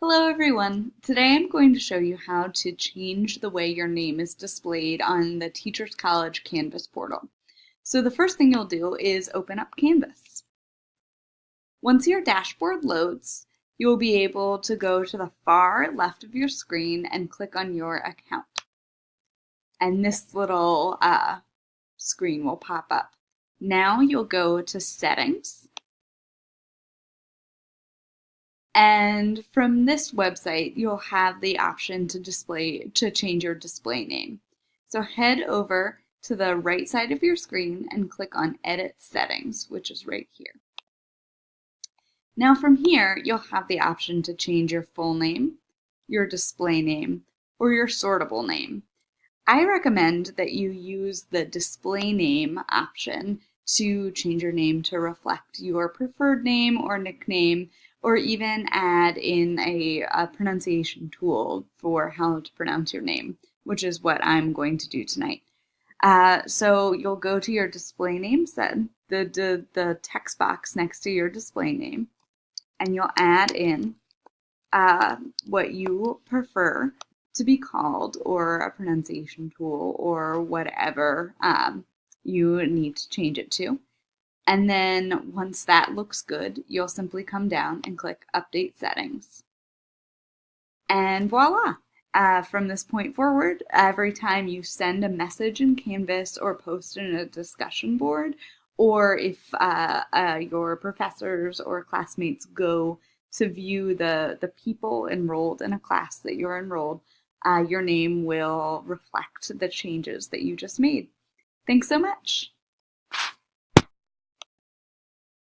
Hello everyone! Today I'm going to show you how to change the way your name is displayed on the Teachers College Canvas portal. So the first thing you'll do is open up Canvas. Once your dashboard loads, you'll be able to go to the far left of your screen and click on your account. And this little screen will pop up. Now you'll go to Settings. And from this website, you'll have the option to change your display name. So head over to the right side of your screen and click on Edit Settings, which is right here. Now from here, you'll have the option to change your full name, your display name, or your sortable name. I recommend that you use the display name option to change your name to reflect your preferred name or nickname, or even add in a pronunciation tool for how to pronounce your name, which is what I'm going to do tonight. So you'll go to your display name set, the text box next to your display name, and you'll add in what you prefer to be called, or a pronunciation tool, or whatever you need to change it to. And then once that looks good, you'll simply come down and click Update Settings. And voila! From this point forward, every time you send a message in Canvas or post in a discussion board, or if your professors or classmates go to view the people enrolled in a class that you're enrolled, your name will reflect the changes that you just made. Thanks so much!